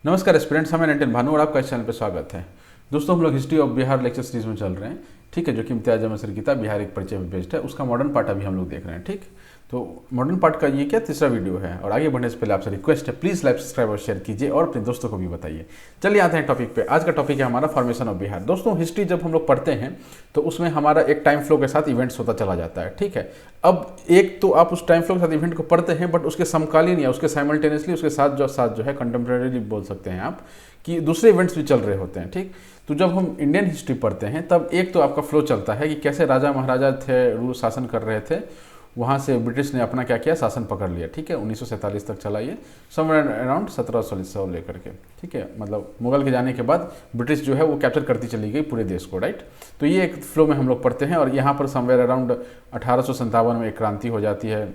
नमस्कार एस्पिरेंट्स, हमें नंटन भानु और आपका इस चैनल पर स्वागत है। दोस्तों, हम लोग history of Bihar lecture series में चल रहे हैं, ठीक है, जो कि इम्तियाज अहमद सर की किताब बिहार एक परिचय में बेस्ड है। उसका मॉडर्न पार्ट अभी हम लोग देख रहे हैं, ठीक। तो मॉडर्न पार्ट का ये क्या तीसरा वीडियो है। और आगे बढ़ने से पहले आपसे रिक्वेस्ट है, प्लीज़ लाइक, सब्सक्राइब और शेयर कीजिए और अपने दोस्तों को भी बताइए। चलिए आते हैं टॉपिक पे। आज का टॉपिक है हमारा फॉर्मेशन ऑफ बिहार। दोस्तों, हिस्ट्री जब हम लोग पढ़ते हैं तो उसमें हमारा एक टाइम फ्लो के साथ इवेंट्स होता चला जाता है, ठीक है। अब एक तो आप उस टाइम फ्लो के साथ इवेंट को पढ़ते हैं, बट उसके समकालीन या उसके साइमल्टेनियसली उसके साथ जो है कंटेम्प्रेरी बोल सकते हैं आप, कि दूसरे इवेंट्स भी चल रहे होते हैं, ठीक। तो जब हम इंडियन हिस्ट्री पढ़ते हैं तब एक तो आपका फ्लो चलता है कि कैसे राजा महाराजा थे, रूल शासन कर रहे थे, वहाँ से ब्रिटिश ने अपना क्या किया, शासन पकड़ लिया, ठीक है। 1947 तक चला ये, समवेयर अराउंड 1700 लेकर के, ठीक है। मतलब मुगल के जाने के बाद ब्रिटिश जो है वो कैप्चर करती चली गई पूरे देश को, राइट। तो ये एक फ्लो में हम लोग पढ़ते हैं। और यहाँ पर समवेयर अराउंड 1857 में एक क्रांति हो जाती है,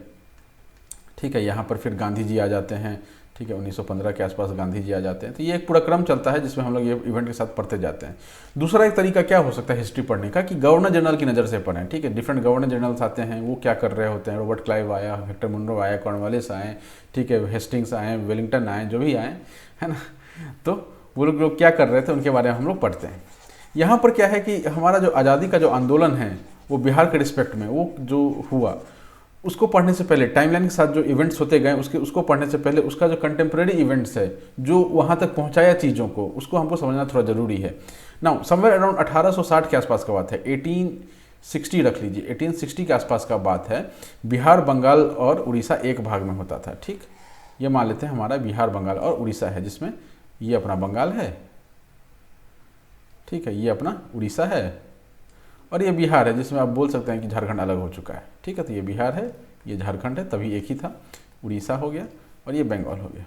ठीक है। यहाँ पर फिर गांधी जी आ जाते हैं, ठीक है। 1915 के आसपास गांधी जी आ जाते हैं। तो ये एक पूरा क्रम चलता है जिसमें हम लोग ये इवेंट के साथ पढ़ते जाते हैं। दूसरा एक तरीका क्या हो सकता है हिस्ट्री पढ़ने का, कि गवर्नर जनरल की नज़र से पढ़ें, ठीक है। डिफरेंट गवर्नर जनरल्स आते हैं, वो क्या कर रहे होते हैं। रॉबर्ट क्लाइव आया, विक्टर मुनरो आया, कॉर्नवालिस आए, ठीक है, हेस्टिंग्स आए, वेलिंगटन आए, जो भी आए, है ना। तो वो लोग क्या कर रहे थे उनके बारे में हम लोग पढ़ते हैं। यहाँ पर क्या है कि हमारा जो आज़ादी का जो आंदोलन है वो बिहार के रिस्पेक्ट में वो जो हुआ, उसको पढ़ने से पहले टाइमलाइन के साथ जो इवेंट्स होते गए उसको पढ़ने से पहले उसका जो कंटेम्प्रेरी इवेंट्स है जो वहाँ तक पहुँचाया चीज़ों को, उसको हमको समझना थोड़ा ज़रूरी है। नाउ समवेयर अराउंड 1860 के आसपास का बात है, 1860 रख लीजिए, 1860 के आसपास का बात है। बिहार, बंगाल और उड़ीसा एक भाग में होता था, ठीक। ये मान लेते हैं हमारा बिहार, बंगाल और उड़ीसा है, जिसमें ये अपना बंगाल है, ठीक है, ये अपना उड़ीसा है और ये बिहार है, जिसमें आप बोल सकते हैं कि झारखंड अलग हो चुका है, ठीक है। तो ये बिहार है, ये झारखंड है, तभी एक ही था। उड़ीसा हो गया और ये बंगाल हो गया।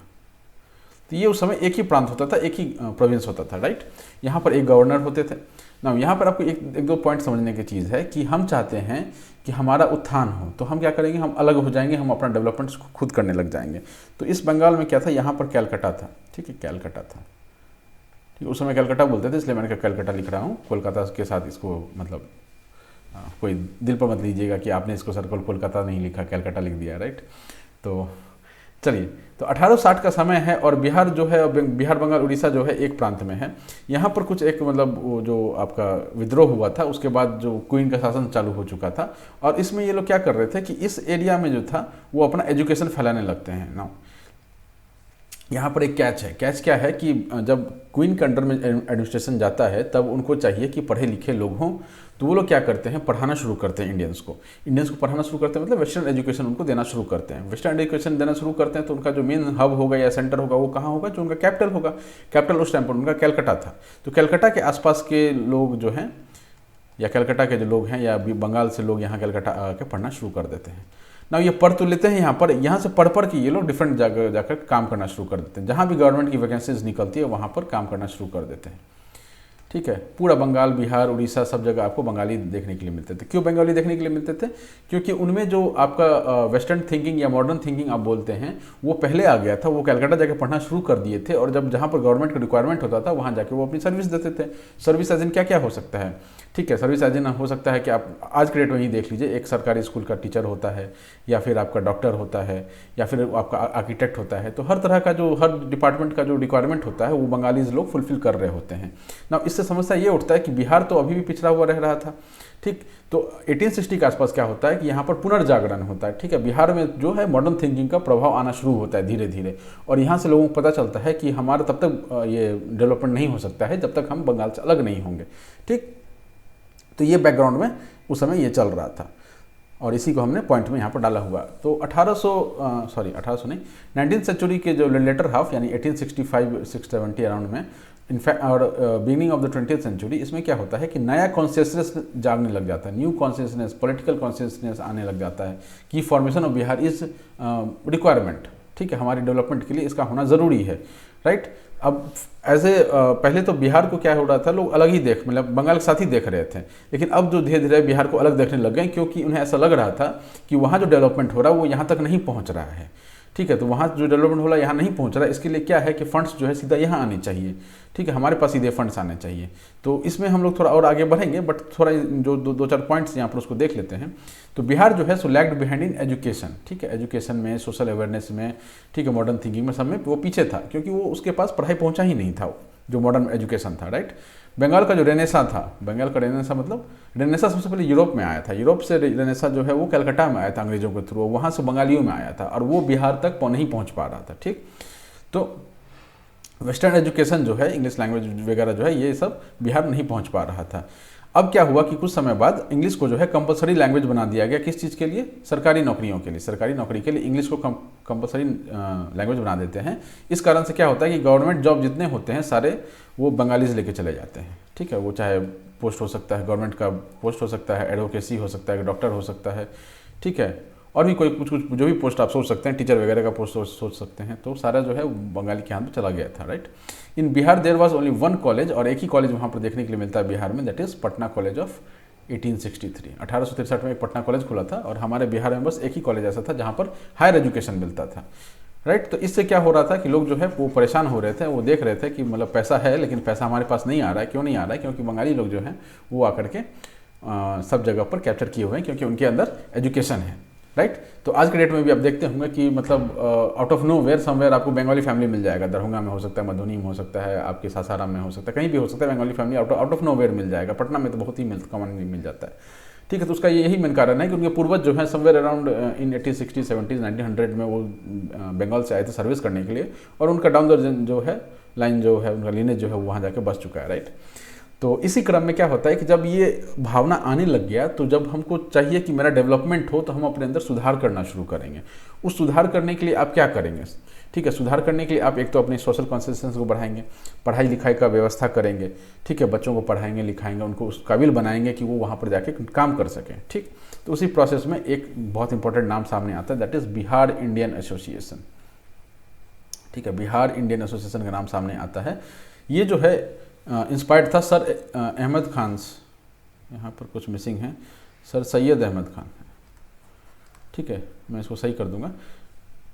तो ये उस समय एक ही प्रांत होता था, एक ही प्रोविंस होता था, राइट। यहाँ पर एक गवर्नर होते थे ना। यहाँ पर आपको एक दो पॉइंट समझने की चीज़ है कि हम चाहते हैं कि हमारा उत्थान हो, तो हम क्या करेंगे, हम अलग हो जाएंगे, हम अपना डेवलपमेंट खुद करने लग जाएंगे। तो इस बंगाल में क्या था, यहाँ पर कैलकटा था, ठीक है, कैलकटा था, ठीक है। उस समय कैलकटा बोलते थे, इसलिए मैंने कैलकटा लिख रहा हूँ। कोलकाता के साथ इसको मतलब कोई दिल पर मत लीजिएगा कि आपने इसको सर्कल कोलकाता नहीं लिखा, कैलकाटा लिख दिया, राइट। तो चलिए, तो 1860 का समय है और बिहार जो है, बिहार, बंगाल, उड़ीसा जो है एक प्रांत में है। यहाँ पर कुछ एक मतलब वो जो आपका विद्रोह हुआ था, उसके बाद जो क्वीन का शासन चालू हो चुका था। और इसमें ये लोग क्या कर रहे थे कि इस एरिया में जो था वो अपना एजुकेशन फैलाने लगते हैं ना। यहाँ पर एक कैच है। कैच क्या है कि जब क्वीन के अंडर में एडमिनिस्ट्रेशन जाता है तब उनको चाहिए कि पढ़े लिखे लोग हों। तो वो लोग क्या करते हैं, पढ़ाना शुरू करते हैं इंडियंस को पढ़ाना शुरू करते हैं, मतलब वेस्टर्न एजुकेशन उनको देना शुरू करते हैं। वेस्टर्न एजुकेशन देना शुरू करते हैं तो उनका जो मेन हब होगा या सेंटर होगा वो कहाँ होगा, जो उनका कैपिटल होगा। कैपिटल उस टाइम पर उनका कैलकटा था। तो कैलकटा के आसपास के लोग जो हैं, या कैलकटा के जो लोग हैं, या बंगाल से लोग यहाँ कैलकटा आकर पढ़ना शुरू कर देते हैं ना। ये पढ़ तो लेते हैं यहाँ पर, यहाँ से पढ़ के ये लोग डिफरेंट जगह जाकर काम करना शुरू कर देते हैं। जहाँ भी गवर्नमेंट की वैकेंसीज निकलती है वहाँ पर काम करना शुरू कर देते हैं, ठीक है। पूरा बंगाल, बिहार, उड़ीसा सब जगह आपको बंगाली देखने के लिए मिलते थे। क्यों बंगाली देखने के लिए मिलते थे? क्योंकि उनमें जो आपका वेस्टर्न थिंकिंग या मॉडर्न थिंकिंग आप बोलते हैं वो पहले आ गया था। वो कलकत्ता जाके पढ़ना शुरू कर दिए थे और जब जहाँ पर गवर्नमेंट का रिक्वायरमेंट होता था वहाँ जाके वो अपनी सर्विस देते थे। सर्विस एज इन क्या क्या हो सकता है, ठीक है। सर्विस एज इन हो सकता है कि आप आज के डेट में ही देख लीजिए, एक सरकारी स्कूल का टीचर होता है, या फिर आपका डॉक्टर होता है, या फिर आपका आर्किटेक्ट होता है। तो हर तरह का जो हर डिपार्टमेंट का जो रिक्वायरमेंट होता है वो बंगालीज लोग फुलफिल कर रहे होते हैं ना। इससे समस्या ये उठता है कि बिहार तो अभी भी पिछड़ा हुआ रह रहा था, ठीक। तो 1860 के आसपास क्या होता है कि यहाँ पर पुनर्जागरण होता है, ठीक है। बिहार में जो है मॉडर्न थिंकिंग का प्रभाव आना शुरू होता है धीरे धीरे, और यहाँ से लोगों को पता चलता है कि हमारा तब तक ये डेवलपमेंट नहीं हो सकता है जब तक हम बंगाल से अलग नहीं होंगे, ठीक। तो ये बैकग्राउंड में उस समय ये चल रहा था और इसी को हमने पॉइंट में यहाँ पर डाला हुआ। तो 1800 नहीं, 19th सेंचुरी के जो लेटर हाफ यानी 1865-670 अराउंड में इनफैक्ट, और beginning of the 20th century, इसमें क्या होता है कि नया कॉन्शियसनेस जागने लग जाता है, न्यू कॉन्शियसनेस, पॉलिटिकल कॉन्शियसनेस आने लग जाता है कि formation of Bihar is requirement, ठीक है। हमारी डेवलपमेंट के लिए इसका होना ज़रूरी है, राइट। अब एज ए पहले तो बिहार को क्या हो रहा था, लोग अलग ही मतलब बंगाल के साथ ही देख रहे थे, लेकिन अब जो धीरे धीरे बिहार को अलग देखने लग गए, क्योंकि उन्हें ऐसा लग रहा था कि वहाँ जो डेवलपमेंट हो रहा है वो यहाँ तक नहीं पहुँच रहा है, ठीक है। तो वहाँ जो डेवलपमेंट होला यहाँ नहीं पहुँच रहा है, इसके लिए क्या है कि फंड्स जो है सीधा यहाँ आने चाहिए, ठीक है, हमारे पास सीधे फंड्स आने चाहिए। तो इसमें हम लोग थोड़ा और आगे बढ़ेंगे, बट थोड़ा जो दो चार पॉइंट्स यहाँ पर उसको देख लेते हैं। तो बिहार जो है सो लैग्ड बिहाइंड इन एजुकेशन, ठीक है, एजुकेशन में, सोशल अवेयरनेस में, ठीक है, मॉडर्न थिंकिंग में, सब में वो पीछे था, क्योंकि वो उसके पास पढ़ाई पहुँचा ही नहीं था, जो मॉडर्न एजुकेशन था, राइट। बंगाल का जो रेनेसा था, बंगाल का रेनेसा मतलब रेनेसा सबसे पहले यूरोप में आया था, यूरोप से रेनेसा जो है वो कलकत्ता में आया था अंग्रेजों के थ्रू, वहाँ से बंगालियों में आया था और वो बिहार तक नहीं पहुँच पा रहा था, ठीक। तो वेस्टर्न एजुकेशन जो है, इंग्लिश लैंग्वेज वगैरह जो है, ये सब बिहार नहीं पहुँच पा रहा था। अब क्या हुआ कि कुछ समय बाद इंग्लिश को जो है कंपलसरी लैंग्वेज बना दिया गया। किस चीज़ के लिए? सरकारी नौकरियों के लिए। सरकारी नौकरी के लिए इंग्लिश को कंपलसरी लैंग्वेज बना देते हैं। इस कारण से क्या होता है कि गवर्नमेंट जॉब जितने होते हैं सारे वो बंगालीज लेके चले जाते हैं, ठीक है। वो चाहे पोस्ट हो सकता है, गवर्नमेंट का पोस्ट हो सकता है, एडवोकेसी हो सकता है, डॉक्टर हो सकता है, ठीक है, और भी कोई कुछ जो भी पोस्ट आप सोच सकते हैं, टीचर वगैरह का पोस्ट सोच सकते हैं, तो सारा जो है बंगाली के हाथ में चला गया था, right. In Bihar there was only one college, और एक ही कॉलेज वहाँ पर देखने के लिए मिलता है बिहार में, that is Patna college of 1863। 1863 में एक पटना कॉलेज खुला था, और हमारे बिहार में बस एक ही कॉलेज ऐसा था जहाँ पर हायर एजुकेशन मिलता था, राइट। तो इससे क्या हो रहा था कि लोग जो है वो परेशान हो रहे थे, वो देख रहे थे कि मतलब पैसा है लेकिन पैसा हमारे पास नहीं आ रहा है। क्यों नहीं आ रहा है? क्योंकि बंगाली लोग जो हैं वो आकर के सब जगह पर कैप्चर किए हुए हैं, क्योंकि उनके अंदर एजुकेशन है, राइट। तो आज के डेट में भी आप देखते होंगे कि मतलब out of nowhere somewhere आपको बंगाली फैमिली मिल जाएगा। दरभंगा में हो सकता है, मधुबनी में हो सकता है, आपके सासाराम में हो सकता है, कहीं भी हो सकता है, Bengali family out of nowhere मिल जाएगा। पटना में तो बहुत ही कॉमनली मिल जाता है, ठीक है। तो उसका यही मेन कारण है कि उनके पूर्वज जो है समवेयर अराउंड इन 1860, 70, 1900 में वो बंगाल से आए थे सर्विस करने के लिए, और उनका डाउन द जो है लाइन जो है, उनका लीनेज जो है वो वहाँ जाके बस चुका है, राइट। तो इसी क्रम में क्या होता है कि जब ये भावना आने लग गया, तो जब हमको चाहिए कि मेरा डेवलपमेंट हो, तो हम अपने अंदर सुधार करना शुरू करेंगे। उस सुधार करने के लिए आप क्या करेंगे? ठीक है, सुधार करने के लिए आप एक तो अपनी सोशल कॉन्शियसनेस को बढ़ाएंगे, पढ़ाई लिखाई का व्यवस्था करेंगे, ठीक है, बच्चों को पढ़ाएंगे लिखाएंगे, उनको उस काबिल बनाएंगे कि वो वहाँ पर जाके काम कर सकें, ठीक। तो उसी प्रोसेस में एक बहुत इंपॉर्टेंट नाम सामने आता है, that is Bihar Indian association, ठीक है। बिहार इंडियन एसोसिएशन का नाम सामने आता है। ये जो है इंस्पायर्ड था सर अहमद खान, यहाँ पर कुछ मिसिंग है, सर सैयद अहमद खान, ठीक है, मैं इसको सही कर दूंगा,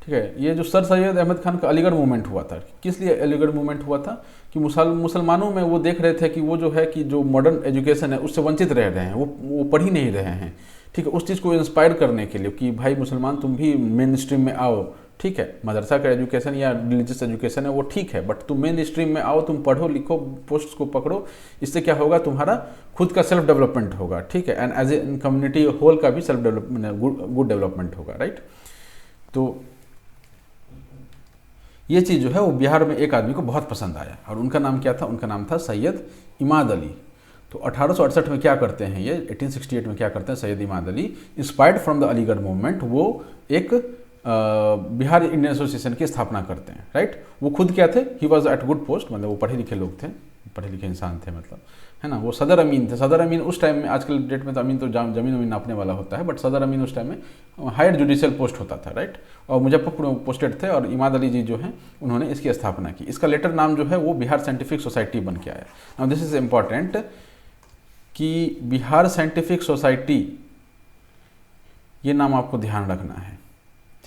ठीक है। ये जो सर सैयद अहमद खान का अलीगढ़ मूवमेंट हुआ था, किस लिए अलीगढ़ मूवमेंट हुआ था कि मुसलमानों में वो देख रहे थे कि वो जो है कि जो मॉडर्न एजुकेशन है उससे वंचित रह रहे हैं, वो पढ़ ही नहीं रहे हैं, ठीक है। उस चीज़ को इंस्पायर करने के लिए कि भाई मुसलमान तुम भी मेन स्ट्रीम में आओ, ठीक है, मदरसा का एजुकेशन या रिलीजियस एजुकेशन है वो ठीक है, बट तुम मेन स्ट्रीम में आओ, तुम पढ़ो लिखो, पोस्ट को पकड़ो, इससे क्या होगा, तुम्हारा खुद का सेल्फ डेवलपमेंट होगा, ठीक है, and as a community whole का भी सेल्फ डेवलपमेंट, गुड डेवलपमेंट होगा, राइट। तो ये चीज़ जो है वो बिहार में एक आदमी को बहुत पसंद आया, और उनका नाम क्या था? उनका नाम था सैयद इमाद अली। तो 1868 में क्या करते हैं ये, 1868 में क्या करते हैं Syed Imad Ali, inspired from the Aligarh movement, वो एक बिहार इंडियन एसोसिएशन की स्थापना करते हैं, राइट। वो खुद क्या थे? He was at good post, मतलब वो पढ़े लिखे लोग थे, पढ़े लिखे इंसान थे, मतलब है ना। वो सदर अमीन थे। सदर अमीन उस टाइम में, आजकल डेट में तो अमीन तो जमीन वमीन नापने वाला होता है, बट सदर अमीन उस टाइम में हायर जुडिशियल पोस्ट होता था, राइट। और मुजफ्फरपुर में पोस्टेड थे, और इमाद अली जी जो हैं उन्होंने इसकी स्थापना की। इसका लेटर नाम जो है वो बिहार साइंटिफिक सोसाइटी बन के आया। नाउ दिस इज इम्पॉर्टेंट कि बिहार साइंटिफिक सोसाइटी, ये नाम आपको ध्यान रखना है,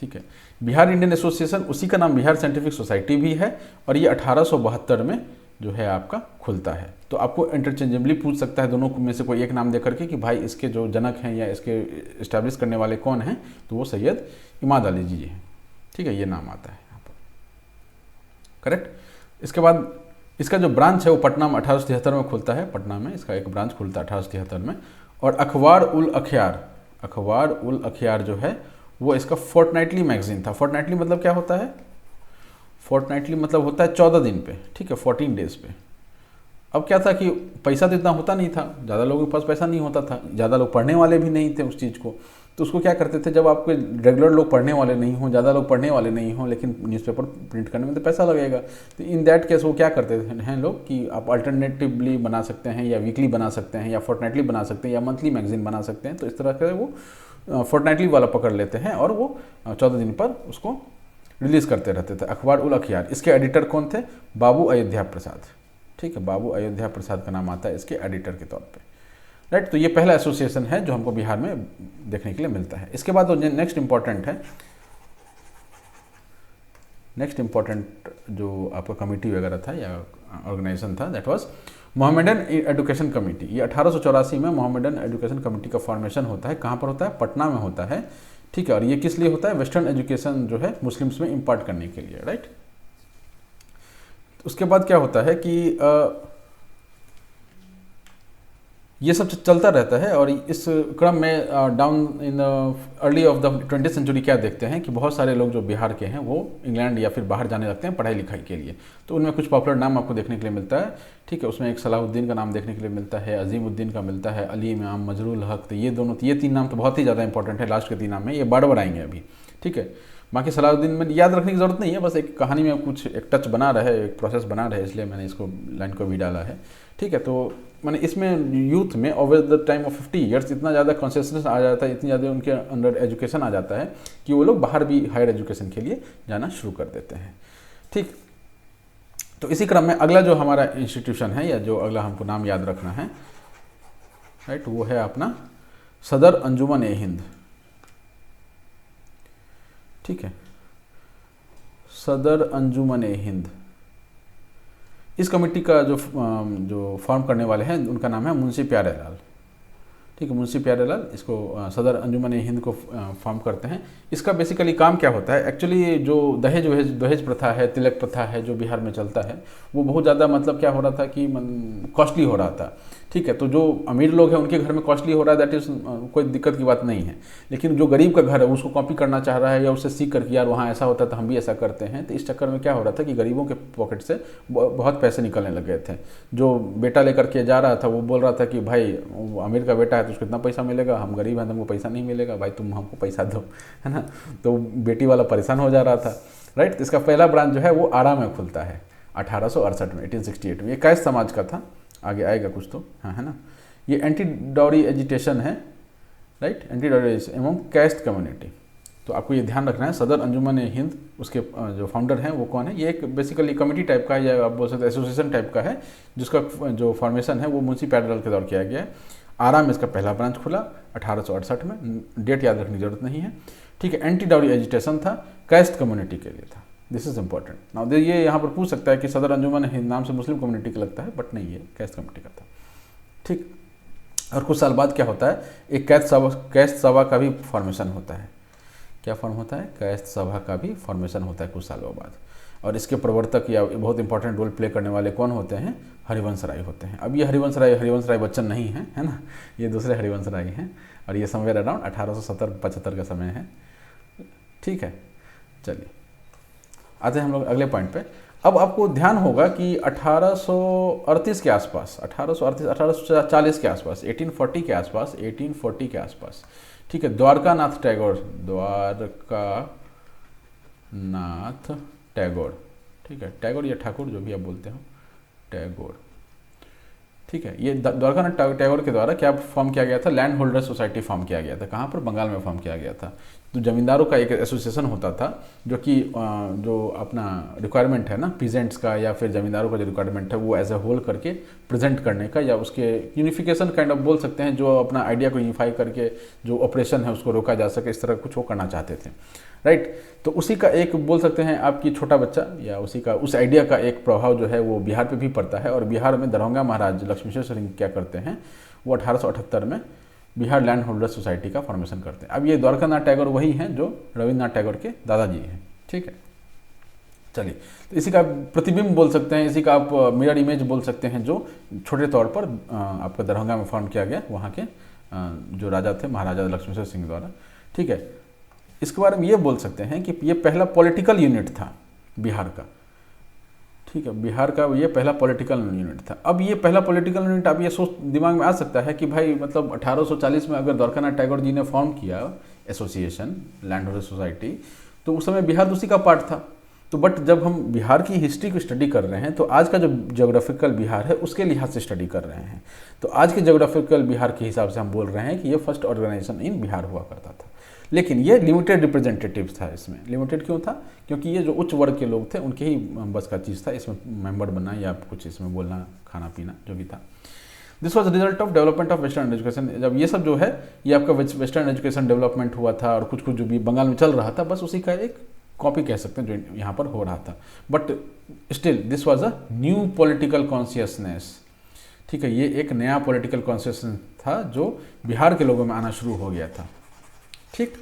ठीक है। बिहार इंडियन एसोसिएशन, उसी का नाम बिहार साइंटिफिक सोसाइटी भी है, और ये 1872 में जो है आपका खुलता है। तो आपको इंटरचेंजेबली पूछ सकता है दोनों में से कोई एक नाम दे करके कि भाई इसके जो जनक हैं या इसके इस्टेब्लिश करने वाले कौन हैं, तो वो सैयद इमाद अली जी हैं, ठीक है, ये नाम आता है यहाँ पर, करेक्ट। इसके बाद इसका जो ब्रांच है वो पटना में 1873 में खुलता है, पटना में इसका एक ब्रांच खुलता है 1873 में। और अखबार उल अखियार जो है वो इसका फोर्टनाइटली मैगजीन था। फोर्टनाइटली मतलब क्या होता है? फोर्टनाइटली मतलब होता है 14 दिन पे, ठीक है, 14 डेज पे। अब क्या था कि पैसा तो इतना होता नहीं था, ज़्यादा लोगों के पास पैसा नहीं होता था, ज़्यादा लोग पढ़ने वाले भी नहीं थे उस चीज़ को, तो उसको क्या करते थे, जब आपके रेगुलर लोग पढ़ने वाले नहीं हों, ज़्यादा लोग पढ़ने वाले नहीं हों, लेकिन न्यूज़पेपर प्रिंट करने में तो पैसा लगेगा, तो इन दैट केस वो क्या करते हैं लोग कि आप अल्टरनेटिवली बना सकते हैं, या वीकली बना सकते हैं, या फोर्टनाइटली बना सकते हैं, या मंथली मैगजीन बना सकते हैं। तो इस तरह से वो फोर्टनाइटली वाला पकड़ लेते हैं, और वो 14 दिन पर उसको रिलीज़ करते रहते थे। अखबार उल अखियार, इसके एडिटर कौन थे? बाबू अयोध्या प्रसाद, ठीक है, बाबू अयोध्या प्रसाद का नाम आता है इसके एडिटर के तौर पे, राइट। तो ये पहला एसोसिएशन है जो हमको बिहार में देखने के लिए मिलता है। इसके बाद जो नेक्स्ट इंपॉर्टेंट है, नेक्स्ट इम्पॉर्टेंट जो आपका कमेटी वगैरह था या ऑर्गेनाइजेशन था, that was Mohammedan education committee. ये 1884 में मोहम्मदन एजुकेशन कमेटी का फॉर्मेशन होता है। कहाँ पर होता है? पटना में होता है, ठीक है। और ये किस लिए होता है? वेस्टर्न एजुकेशन जो है मुस्लिम्स में इम्पार्ट करने के लिए, राइट। उसके बाद क्या होता है कि ये सब चलता रहता है। और इस क्रम में down in early of the 20th century क्या देखते हैं कि बहुत सारे लोग जो बिहार के हैं वो इंग्लैंड या फिर बाहर जाने लगते हैं पढ़ाई लिखाई के लिए। तो उनमें कुछ पॉपुलर नाम आपको देखने के लिए मिलता है, ठीक है। उसमें एक सलाहुद्दीन का नाम देखने के लिए मिलता है, अजीमुद्दीन का मिलता है, अली इमाम, मजरूल हक। तो ये तीन नाम तो बहुत ही ज़्यादा इंपॉर्टेंट है। लास्ट के 3 नाम में ये बार बार आएंगे अभी, ठीक है। बाकी सलाहुद्दीन में याद रखने की ज़रूरत नहीं है, बस एक कहानी में कुछ एक टच बना रहे, एक प्रोसेस बना रहे, इसलिए मैंने इसको लाइन को भी डाला है, ठीक है। तो मैंने इसमें यूथ में over the time of 50 years इतना ज़्यादा कॉन्शियसनेस आ जाता है, इतनी ज़्यादा उनके अंडर एजुकेशन आ जाता है कि वो लोग बाहर भी हायर एजुकेशन के लिए जाना शुरू कर देते हैं, ठीक। तो इसी क्रम में अगला जो हमारा इंस्टीट्यूशन है या जो अगला हमको नाम याद रखना है, राइट, वो है अपना सदर अंजुमन ए हिंद, ठीक है। सदर अंजुमन ए हिंद। इस कमेटी का जो फॉर्म करने वाले हैं उनका नाम है मुंशी प्यारे लाल, ठीक है। मुंशी प्यारे लाल इसको सदर अंजुमन ए हिंद को फॉर्म करते हैं। इसका बेसिकली काम क्या होता है? एक्चुअली जो दहेज प्रथा है, तिलक प्रथा है जो बिहार में चलता है, वो बहुत ज़्यादा मतलब क्या हो रहा था कि कॉस्टली हो रहा था, ठीक है। तो जो अमीर लोग हैं उनके घर में कॉस्टली हो रहा है, दैट इज़ कोई दिक्कत की बात नहीं है। लेकिन जो गरीब का घर है उसको कॉपी करना चाह रहा है या उससे सीख करके यार वहाँ ऐसा होता है तो हम भी ऐसा करते हैं, तो इस चक्कर में क्या हो रहा था कि गरीबों के पॉकेट से बहुत पैसे निकलने लग गए थे। जो बेटा लेकर के जा रहा था वो बोल रहा था कि भाई अमीर का बेटा है तो उसको इतना पैसा मिलेगा, हम गरीब हैं तो हमको पैसा नहीं मिलेगा, भाई तुम हमको पैसा दो, है ना। तो बेटी वाला परेशान हो जा रहा था, राइट। तो इसका पहला ब्रांच जो है वो आरा में खुलता है 1868 में, 1868 में। ये कैस्ट समाज का था, आगे आएगा कुछ तो, हाँ, है ना। ये एंटी डाउरी एजिटेशन है, राइट, एंटी डाउरी एवं कैस्ट कम्युनिटी। तो आपको ये ध्यान रखना है। सदर अंजुमन हिंद, उसके जो फाउंडर हैं वो कौन है? ये एक बेसिकली कमेटी टाइप का है या आप बोल सकते हैं एसोसिएशन टाइप का है, जिसका जो फॉर्मेशन है वो मुंशी प्यारेलाल के दौर किया गया है। आरा में इसका पहला ब्रांच खुला 1868 में, डेट याद रखने की जरूरत नहीं है, ठीक है। एंटी डाउरी एजिटेशन था, कैस्ट कम्युनिटी के लिए था। This is important. नाउ ये यहाँ पर पूछ सकता है कि सदर अंजुमन हिंद नाम से मुस्लिम कम्युनिटी का लगता है, बट नहीं, ये कैस्ट कम्युनिटी का था, ठीक। और कुछ साल बाद क्या होता है? एक कैस्ट सभा का भी फॉर्मेशन होता है। क्या फॉर्म होता है? कैस्ट सभा का भी फॉर्मेशन होता है कुछ सालों बाद। और इसके प्रवर्तक या बहुत इंपॉर्टेंट रोल प्ले करने वाले कौन होते हैं? हरिवंश राय होते हैं। अब ये हरिवंश राय बच्चन नहीं है, है ना, ये दूसरे हरिवंश राय हैं। और ये समवेयर अराउंड 1870-75 का समय है, ठीक है। चलिए आते हैं हम लोग अगले पॉइंट पे। अब आपको ध्यान होगा कि 1838 के आसपास, 1840 के आसपास, 1840 के आसपास, ठीक है, द्वारकानाथ टैगोर, ठीक है, टैगोर या ठाकुर जो भी आप बोलते हो, टैगोर, ठीक है। ये द्वारकानाथ टैगोर के द्वारा क्या फॉर्म किया गया था? लैंड होल्डर सोसाइटी फॉर्म किया गया था। कहाँ पर? बंगाल में फॉर्म किया गया था। तो जमींदारों का एक एसोसिएशन होता था जो कि जो अपना रिक्वायरमेंट है ना पीजेंट्स का या फिर जमींदारों का जो रिक्वायरमेंट है वो एज ए होल करके प्रेजेंट करने का, या उसके यूनिफिकेशन काइंड ऑफ बोल सकते हैं, जो अपना आइडिया को यूनिफाई करके जो ऑपरेशन है उसको रोका जा सके, इस तरह कुछ वो करना चाहते थे, राइट। तो उसी का एक बोल सकते हैं आपकी छोटा बच्चा या उस आइडिया का एक प्रभाव जो है वो बिहार पे भी पड़ता है। और बिहार में दरभंगा महाराज लक्ष्मीश्वर सिंह क्या करते हैं, वो 1878 में बिहार लैंड होल्डर सोसाइटी का फॉर्मेशन करते हैं। अब ये द्वारकानाथ टैगोर वही हैं जो रविन्द्रनाथ टैगोर के दादाजी हैं, ठीक है। चलिए, तो इसी का प्रतिबिंब बोल सकते हैं, इसी का आप मिरर इमेज बोल सकते हैं, जो छोटे तौर पर आपका दरभंगा में फॉर्म किया गया वहाँ के जो राजा थे महाराजा लक्ष्मीश्वर सिंह द्वारा, ठीक है। इसके बारे में ये बोल सकते हैं कि ये पहला पॉलिटिकल यूनिट था बिहार का, ठीक है, बिहार का ये पहला पॉलिटिकल यूनिट था। अब ये पहला पॉलिटिकल यूनिट, अब ये सोच दिमाग में आ सकता है कि भाई मतलब 1840 में अगर द्वारकानाथ टैगोर जी ने फॉर्म किया एसोसिएशन लैंड होल्डर सोसाइटी, तो उस समय बिहार उसी का पार्ट था। तो बट जब हम बिहार की हिस्ट्री को स्टडी कर रहे हैं तो आज का जो ज्योग्राफिकल बिहार है उसके लिहाज से स्टडी कर रहे हैं। तो आज के ज्योग्राफिकल बिहार के हिसाब से हम बोल रहे हैं कि ये फर्स्ट ऑर्गेनाइजेशन इन बिहार हुआ करता था। लेकिन ये लिमिटेड रिप्रेजेंटेटिव था। इसमें लिमिटेड क्यों था? क्योंकि ये जो उच्च वर्ग के लोग थे उनके ही बस का चीज़ था इसमें मेंबर बनना या कुछ इसमें बोलना, खाना पीना जो भी था। This was result of development of western education. जब ये सब जो है ये आपका वेस्टर्न एजुकेशन डेवलपमेंट हुआ था और कुछ कुछ जो भी बंगाल में चल रहा था, बस उसी का एक कॉपी कह सकते हैं जो यहाँ पर हो रहा था, but still this was a new political consciousness. ठीक है, ये एक नया पॉलिटिकल कॉन्शियसनेस था जो बिहार के लोगों में आना शुरू हो गया था। ठीक,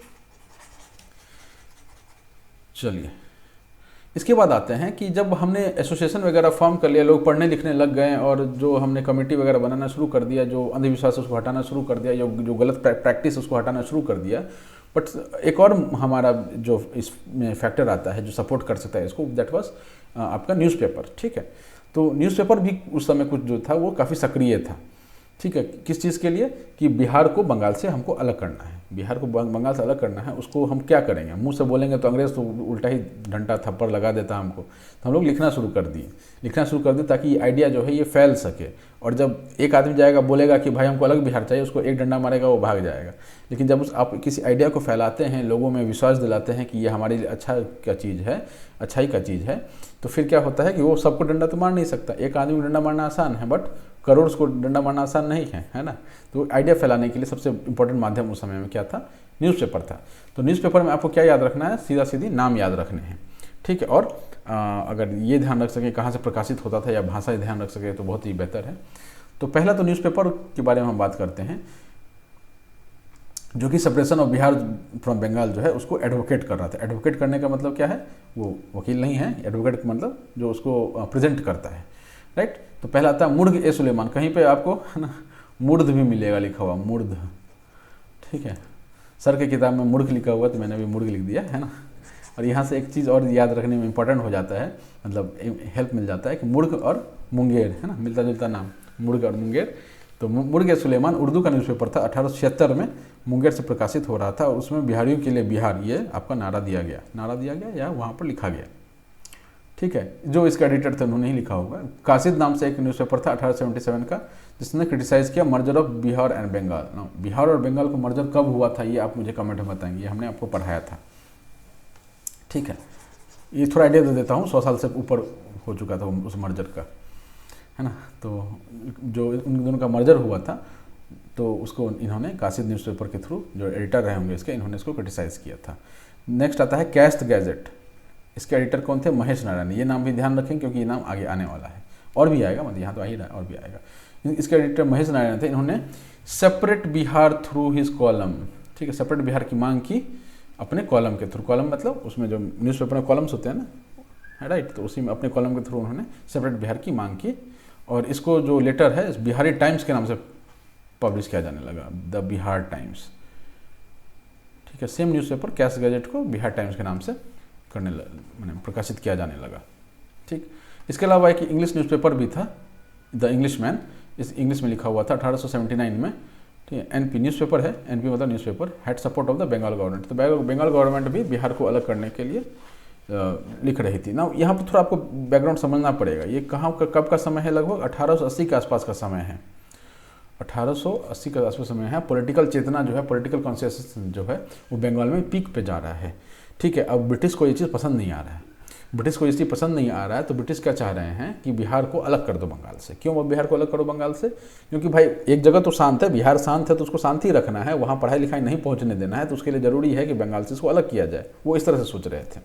चलिए इसके बाद आते हैं कि जब हमने एसोसिएशन वगैरह फॉर्म कर लिया, लोग पढ़ने लिखने लग गए और जो हमने कमेटी वगैरह बनाना शुरू कर दिया, जो अंधविश्वास उसको हटाना शुरू कर दिया, जो गलत प्रैक्टिस उसको हटाना शुरू कर दिया। बट एक और हमारा जो इसमें फैक्टर आता है जो सपोर्ट कर सकता है इसको, दैट वाज आपका न्यूज़पेपर। ठीक है, तो न्यूज़पेपर भी उस समय कुछ जो था वो काफ़ी सक्रिय था। ठीक है, किस चीज़ के लिए कि बिहार को बंगाल से हमको अलग करना है, बिहार को बंगाल से अलग करना है। उसको हम क्या करेंगे, मुंह से बोलेंगे तो अंग्रेज़ तो उल्टा ही डंडा थप्पड़ लगा देता हमको। तो हम लोग लिखना शुरू कर दिए ताकि ये आइडिया जो है ये फैल सके। और जब एक आदमी जाएगा बोलेगा कि भाई हमको अलग बिहार चाहिए, उसको एक डंडा मारेगा वो भाग जाएगा। लेकिन जब आप किसी आइडिया को फैलाते हैं, लोगों में विश्वास दिलाते हैं कि ये हमारे लिए अच्छा क्या चीज़ है, अच्छाई का चीज़ है, तो फिर क्या होता है कि वो सबको डंडा तो मार नहीं सकता। एक आदमी को डंडा मारना आसान है, बट करोड़ को डंडा मारना आसान नहीं है ना। तो आइडिया फैलाने के लिए सबसे इंपॉर्टेंट माध्यम उस समय में क्या था, न्यूज़पेपर था। तो न्यूज़पेपर में आपको क्या याद रखना है, सीधा सीधी नाम याद रखने हैं। ठीक है, और अगर ये ध्यान रख सकें कहाँ से प्रकाशित होता था या भाषा ध्यान रख सके तो बहुत ही बेहतर है। तो पहला तो न्यूज़पेपर के बारे में हम बात करते हैं, जो कि separation of Bihar from Bengal जो है उसको एडवोकेट कर रहा था। एडवोकेट करने का मतलब क्या है, वो वकील नहीं है, एडवोकेट मतलब जो उसको प्रेजेंट करता है, राइट। तो पहला आता है मुर्ग ए सुलेमान, कहीं पे आपको है ना मुर्द भी मिलेगा लिखा हुआ, मुर्द। ठीक है, सर के किताब में मुर्ग लिखा हुआ तो मैंने भी मुर्ग लिख दिया है ना। और यहाँ से एक चीज़ और याद रखने में इंपॉर्टेंट हो जाता है, मतलब हेल्प मिल जाता है कि मुर्ग और मुंगेर है ना, मिलता जुलता नाम, मुर्ग और मुंगेर। तो मुर्ग ए सुलेमान उर्दू का न्यूज़पेपर था, 1876 में मुंगेर से प्रकाशित हो रहा था। और उसमें बिहारियों के लिए बिहार ये आपका नारा दिया गया या वहाँ पर लिखा गया। ठीक है, जो इसका एडिटर थे उन्होंने ही लिखा होगा। कासिद नाम से एक न्यूज़पेपर था 1877 का, जिसने क्रिटिसाइज़ किया merger of Bihar and Bengal. Bihar और बंगाल को मर्जर कब हुआ था ये आप मुझे कमेंट में बताएंगे, ये हमने आपको पढ़ाया था। ठीक है, ये थोड़ा आइडिया दे देता हूँ, 100 साल से ऊपर हो चुका था उस मर्जर का, है ना। तो जो उन दोनों का मर्जर हुआ था तो उसको इन्होंने कासिद न्यूज़पेपर के थ्रू, जो एडिटर रहे होंगे इसके, इन्होंने इसको क्रिटिसाइज़ किया था। नेक्स्ट आता है कैस्ट गैजेट, इसके एडिटर कौन थे, महेश नारायण। ये नाम भी ध्यान रखें क्योंकि ये नाम आगे आने वाला है, और भी आएगा, मतलब यहाँ तो आ ही रहा है और भी आएगा। इसके एडिटर महेश नारायण थे, इन्होंने separate Bihar through his column. ठीक है, सेपरेट बिहार की मांग की अपने कॉलम के थ्रू। कॉलम मतलब उसमें जो न्यूज़पेपर में कॉलम्स होते हैं ना, राइट, तो उसी में अपने कॉलम के थ्रू उन्होंने सेपरेट बिहार की मांग की। और इसको जो लेटर है बिहारी टाइम्स के नाम से पब्लिश किया जाने लगा, द बिहार टाइम्स। ठीक है, सेम न्यूज़पेपर कैस्ट गैजेट को बिहार टाइम्स के नाम से मैंने प्रकाशित किया जाने लगा। ठीक, इसके अलावा एक इंग्लिश न्यूज़पेपर भी था, द इंग्लिशमैन, इस इंग्लिश में लिखा हुआ था 1879 में। ठीक है, एनपी न्यूज़पेपर है, एनपी मतलब newspaper, had support of the Bengal government. तो बंगाल गवर्नमेंट भी बिहार को अलग करने के लिए लिख रही थी ना। यहाँ पर थोड़ा आपको बैकग्राउंड समझना पड़ेगा, ये कब का समय है, लगभग 1880 के आसपास का समय है। 1880 के आसपास समय है। पॉलिटिकल चेतना जो है, पॉलिटिकल कॉन्शियस जो है वो बंगाल में पीक पे जा रहा है। ठीक है, अब ब्रिटिश को ये चीज़ पसंद नहीं आ रहा है, ब्रिटिश को ये चीज़ पसंद नहीं आ रहा है। तो ब्रिटिश क्या चाह रहे हैं कि बिहार को अलग कर दो बंगाल से। क्यों अब बिहार को अलग करो बंगाल से, क्योंकि भाई एक जगह तो शांत है, बिहार शांत है तो उसको शांति रखना है, वहाँ पढ़ाई लिखाई नहीं पहुँचने देना है, तो उसके लिए ज़रूरी है कि बंगाल से इसको अलग किया जाए। वो इस तरह से सोच रहे थे।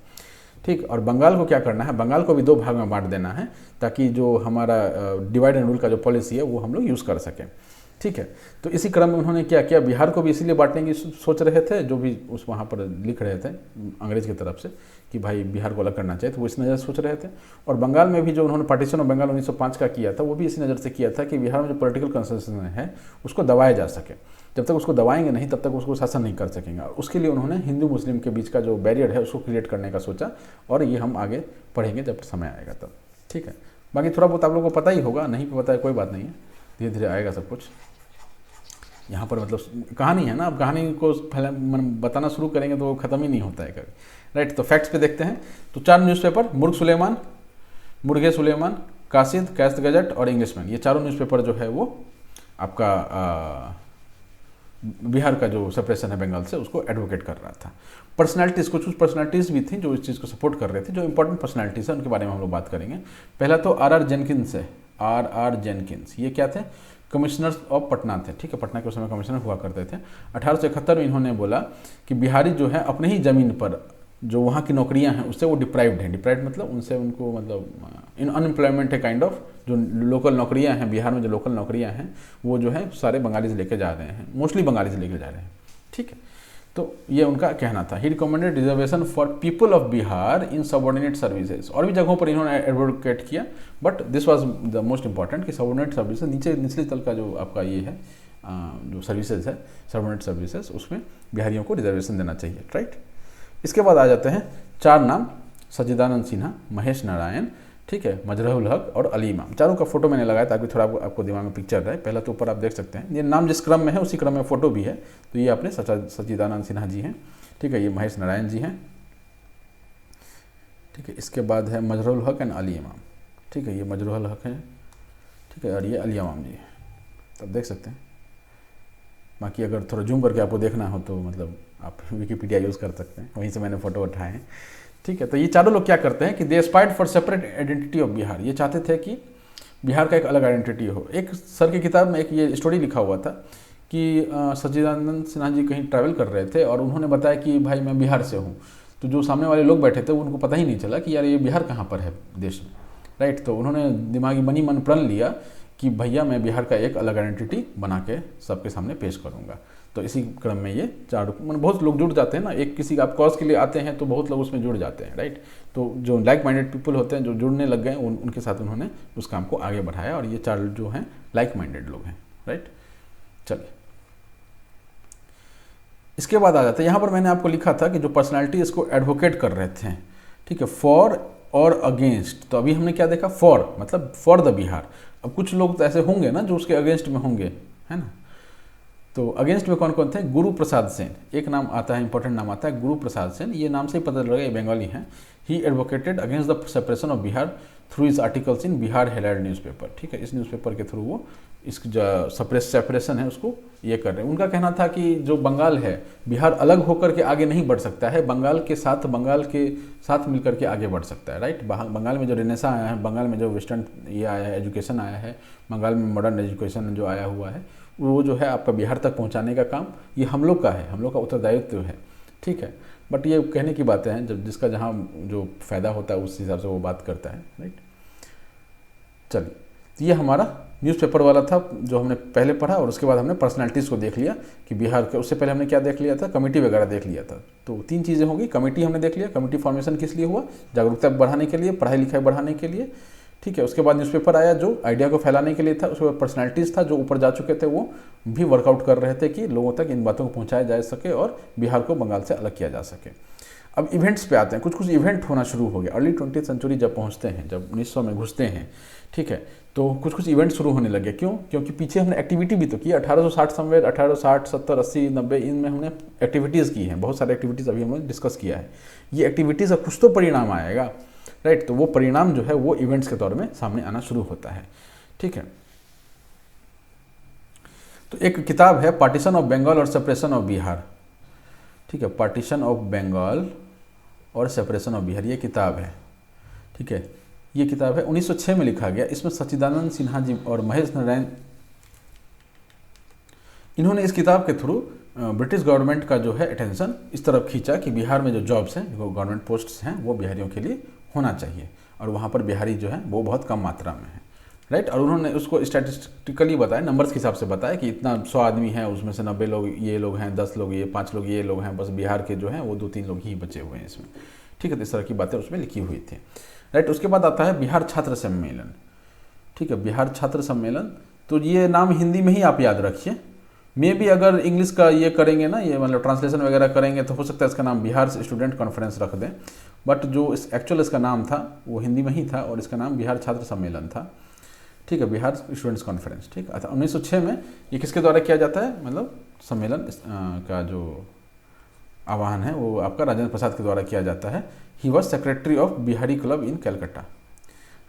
ठीक, और बंगाल को क्या करना है, बंगाल को भी 2 भाग में बांट देना है, ताकि जो हमारा डिवाइड एंड रूल का जो पॉलिसी है वो हम लोग यूज़ कर सकें। ठीक है, तो इसी क्रम में उन्होंने क्या किया, बिहार को भी इसीलिए बांटने की सोच रहे थे, जो भी उस वहाँ पर लिख रहे थे अंग्रेज की तरफ से कि भाई बिहार को अलग करना चाहिए, तो वो इस नज़र से सोच रहे थे। और बंगाल में भी जो उन्होंने पार्टीशन ऑफ बंगाल 1905 का किया था, वो भी इसी नज़र से किया था कि बिहार में जो पॉलिटिकल कंसेशन है उसको दबाया जा सके। जब तक उसको दबाएंगे नहीं तब तक उसको शासन नहीं कर सकेंगे। और उसके लिए उन्होंने हिंदू मुस्लिम के बीच का जो बैरियर है उसको क्रिएट करने का सोचा, और ये हम आगे पढ़ेंगे जब समय आएगा तब। ठीक है, बाकी थोड़ा बहुत आप लोगों को पता ही होगा, नहीं पता है कोई बात नहीं है, धीरे धीरे आएगा सब कुछ। यहाँ पर मतलब कहानी है ना, अब कहानी को बताना शुरू करेंगे तो वो ख़त्म ही नहीं होता है कभी, राइट। तो फैक्ट्स पे देखते हैं। तो 4 न्यूज़पेपर, मुर्गे सुलेमान, कासिद, कैस्ट गैजेट और इंग्लिशमैन, ये चारों न्यूज़पेपर जो है वो आपका बिहार का जो सेपरेशन है बंगाल से उसको एडवोकेट कर रहा था। पर्सनालिटीज़, कुछ पर्सनालिटीज़ भी थी जो इस चीज़ को सपोर्ट कर रहे थे, जो इंपॉर्टेंट पर्सनालिटीज़ है उनके बारे में हम लोग बात करेंगे। पहला तो आर जेनकिंस है, आर जेनकिंस, ये क्या थे, कमिश्नर्स ऑफ पटना थे। ठीक है, पटना के उस समय कमिश्नर हुआ करते थे। 1871 में इन्होंने बोला कि बिहारी जो है अपने ही ज़मीन पर जो वहाँ की नौकरियाँ हैं उससे वो डिप्राइव्ड हैं। डिप्राइव्ड मतलब उनसे उनको मतलब अनएम्प्लॉयमेंट है काइंड ऑफ। जो लोकल नौकरियाँ हैं बिहार में, जो लोकल नौकरियाँ हैं वो जो है सारे बंगालीज लेके जा रहे हैं, मोस्टली बंगालीज लेके जा रहे हैं। ठीक है, तो ये उनका कहना था। He recommended reservation for people of Bihar in subordinate services. और भी जगहों पर इन्होंने एडवोकेट किया, but this was the most important कि सबऑर्डिनेट सर्विसेज, नीचे निचले तल का जो आपका ये है जो सर्विसेज है सबऑर्डिनेट सर्विसेज, उसमें बिहारियों को रिजर्वेशन देना चाहिए। राइट, इसके बाद आ जाते हैं 4 नाम, सच्चिदानंद सिन्हा, महेश नारायण, ठीक है, मजरूल हक और अली इमाम। चारों का फोटो मैंने लगाया ताकि थोड़ा आपको दिमाग में पिक्चर रहे। पहला तो ऊपर आप देख सकते हैं, ये नाम जिस क्रम में है उसी क्रम में फोटो भी है। तो ये अपने सच्चिदानंद सिन्हा जी हैं, ठीक है, ये महेश नारायण जी हैं, ठीक है। इसके बाद है मजरूल हक एंड अली इमाम, ठीक है, ये मजरूल हक है, ठीक है, और ये अली इमाम जी हैं। तो आप देख सकते हैं। बाकी अगर थोड़ा जूम करके आपको देखना हो तो मतलब आप विकिपीडिया यूज़ कर सकते हैं, वहीं से मैंने फ़ोटो उठाए हैं। ठीक है, तो ये चारों लोग क्या करते हैं कि they aspired for separate identity of Bihar. ये चाहते थे कि बिहार का एक अलग आइडेंटिटी हो। एक सर की किताब में एक ये स्टोरी लिखा हुआ था कि सच्चिदानंद सिन्हा जी कहीं ट्रैवल कर रहे थे और उन्होंने बताया कि भाई मैं बिहार से हूँ। तो जो सामने वाले लोग बैठे थे उनको पता ही नहीं चला कि यार ये बिहार कहाँ पर है देश में। राइट, तो उन्होंने दिमागी मन प्रण लिया कि भैया मैं बिहार का एक अलग आइडेंटिटी बना के सबके सामने पेश करूँगा। तो इसी क्रम में ये चारों बहुत लोग जुड़ जाते हैं ना, एक किसी आप कॉज के लिए आते हैं तो बहुत लोग उसमें जुड़ जाते हैं। राइट, तो जो लाइक माइंडेड पीपल होते हैं जो जुड़ने लग गए उनके साथ उन्होंने उस काम को आगे बढ़ाया और ये 4 जो हैं लाइक माइंडेड लोग हैं। राइट, चलिए इसके बाद आ जाता है, यहाँ पर मैंने आपको लिखा था कि जो पर्सनैलिटी इसको एडवोकेट कर रहे थे, ठीक है, फॉर और अगेंस्ट। तो अभी हमने क्या देखा, फॉर मतलब फॉर द बिहार। अब कुछ लोग तो ऐसे होंगे ना जो उसके अगेंस्ट में होंगे, है ना। तो अगेंस्ट में कौन कौन थे, गुरु प्रसाद सेन, एक नाम आता है, इंपॉर्टेंट नाम आता है गुरु प्रसाद सेन। ये नाम से ही पता लगा ये बंगाली हैं। ही advocated against the separation of Bihar through is articles in Bihar Herald newspaper. ठीक है, इस न्यूज़पेपर के थ्रू वो इस जो सेपरेशन है उसको ये कर रहे हैं। उनका कहना था कि जो बंगाल है, बिहार अलग होकर के आगे नहीं बढ़ सकता है, बंगाल के साथ मिलकर के आगे बढ़ सकता है। राइट, बंगाल में जो रेनेसा आया है, बंगाल में जो वेस्टर्न ये आया है, एजुकेशन आया है, बंगाल में मॉडर्न एजुकेशन जो आया हुआ है, वो जो है आपका बिहार तक पहुंचाने का काम ये हम लोग का है, हम लोग का उत्तरदायित्व है। ठीक है, बट ये कहने की बातें हैं, जब जिसका जहाँ जो फ़ायदा होता है उस हिसाब से वो बात करता है। राइट, चलिए, तो ये हमारा न्यूज़पेपर वाला था जो हमने पहले पढ़ा, और उसके बाद हमने पर्सनालिटीज़ को देख लिया कि बिहार के। उससे पहले हमने क्या देख लिया था, कमेटी वगैरह देख लिया था। तो 3 चीज़ें होंगी, कमेटी हमने देख लिया, कमेटी फॉर्मेशन किस लिए हुआ, जागरूकता बढ़ाने के लिए, पढ़ाई लिखाई बढ़ाने के लिए। ठीक है, उसके बाद न्यूज़पेपर आया जो आइडिया को फैलाने के लिए था। उसके बाद पर्सनैलिटीज़ था जो ऊपर जा चुके थे, वो भी वर्कआउट कर रहे थे कि लोगों तक इन बातों को पहुँचाया जा सके और बिहार को बंगाल से अलग किया जा सके। अब इवेंट्स पे आते हैं, कुछ इवेंट होना शुरू हो गया। अर्ली 20th सेंचुरी जब पहुँचते हैं, जब 1900 में घुसते हैं, ठीक है, तो कुछ इवेंट शुरू होने लगे। क्यों? क्योंकि पीछे हमने एक्टिविटी भी तो की, 1860 समवेयर, 1860, 70, 80, 90 इनमें हमने एक्टिविटीज़ की हैं, बहुत सारी एक्टिविटीज़ अभी हमने डिस्कस किया है। ये एक्टिविटीज़ का कुछ तो परिणाम आएगा। राइट, तो वो परिणाम जो है वो इवेंट्स के तौर में सामने आना शुरू होता है। ठीक है, तो एक किताब है पार्टीशन ऑफ बंगाल और सेपरेशन ऑफ बिहार। ठीक है, पार्टीशन ऑफ बंगाल और सेपरेशन ऑफ बिहार, ये किताब है। ठीक है, ये किताब है 1906 में लिखा गया। इसमें सच्चिदानंद सिन्हा जी और महेश नारायण, इन्होंने इस किताब के थ्रू ब्रिटिश गवर्नमेंट का जो है अटेंशन इस तरफ खींचा कि बिहार में जो जॉब्स हैं, जो गवर्नमेंट पोस्ट्स हैं, वो बिहारियों के लिए होना चाहिए, और वहाँ पर बिहारी जो है वो बहुत कम मात्रा में है। राइट, और उन्होंने उसको स्टैटिस्टिकली बताया, नंबर्स के हिसाब से बताया कि इतना 100 आदमी है, उसमें से 90 लोग ये लोग हैं, 10 लोग ये, 5 लोग ये लोग हैं, बस बिहार के जो हैं वो 2-3 लोग ही बचे हुए हैं इसमें। ठीक है, तो इस तरह की बातें उसमें लिखी हुई थी। राइट, उसके बाद आता है बिहार छात्र सम्मेलन। ठीक है, बिहार छात्र सम्मेलन, तो ये नाम हिंदी में ही आप याद रखिए। मे भी अगर इंग्लिश का ये करेंगे ना, ये मतलब ट्रांसलेशन वगैरह करेंगे तो हो सकता है इसका नाम बिहार स्टूडेंट कॉन्फ्रेंस रख दें, बट जो एक्चुअल इसका नाम था वो हिंदी में ही था और इसका नाम बिहार छात्र सम्मेलन था। ठीक है, बिहार स्टूडेंट्स कॉन्फ्रेंस। ठीक है, 1906 में ये किसके द्वारा किया जाता है, मतलब सम्मेलन का जो आह्वान है वो आपका राजेंद्र प्रसाद के द्वारा किया जाता है। He was secretary of Bihari club in Calcutta.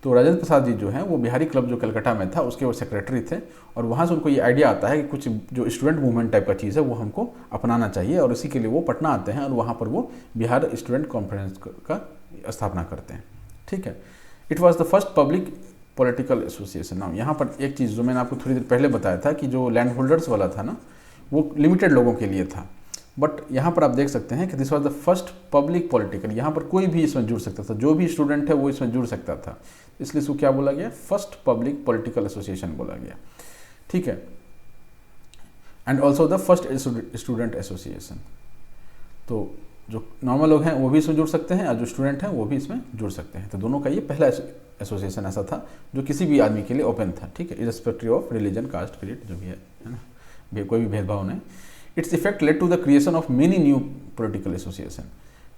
तो राजेंद्र प्रसाद जी जो हैं वो बिहारी क्लब जो कलकत्ता में था उसके वो सेक्रेटरी थे, और वहाँ से उनको ये आइडिया आता है कि कुछ जो स्टूडेंट मूवमेंट टाइप का चीज़ है वो हमको अपनाना चाहिए, और इसी के लिए वो पटना आते हैं और वहाँ पर वो बिहार स्टूडेंट कॉन्फ्रेंस का स्थापना करते हैं। ठीक है, it was the first public political association. Now यहाँ पर एक चीज़ जो मैंने आपको थोड़ी देर पहले बताया था कि जो लैंड होल्डर्स वाला था ना, वो लिमिटेड लोगों के लिए था, बट यहाँ पर आप देख सकते हैं कि this was the first public political, यहाँ पर कोई भी इसमें जुड़ सकता था, जो भी स्टूडेंट है वो इसमें जुड़ सकता था, इसलिए इसको क्या बोला गया, फर्स्ट पब्लिक पॉलिटिकल एसोसिएशन बोला गया, ठीक है। And also the first student association. तो जो नॉर्मल लोग हैं वो भी इसमें जुड़ सकते हैं और जो स्टूडेंट हैं वो भी इसमें जुड़ सकते हैं। तो दोनों का ये पहला एसोसिएशन ऐसा था जो किसी भी आदमी के लिए ओपन था, ठीक है, irrespective of religion, caste, creed, जो भी है ना, कोई भी भेदभाव नहीं। Its effect led to the creation of many new political association,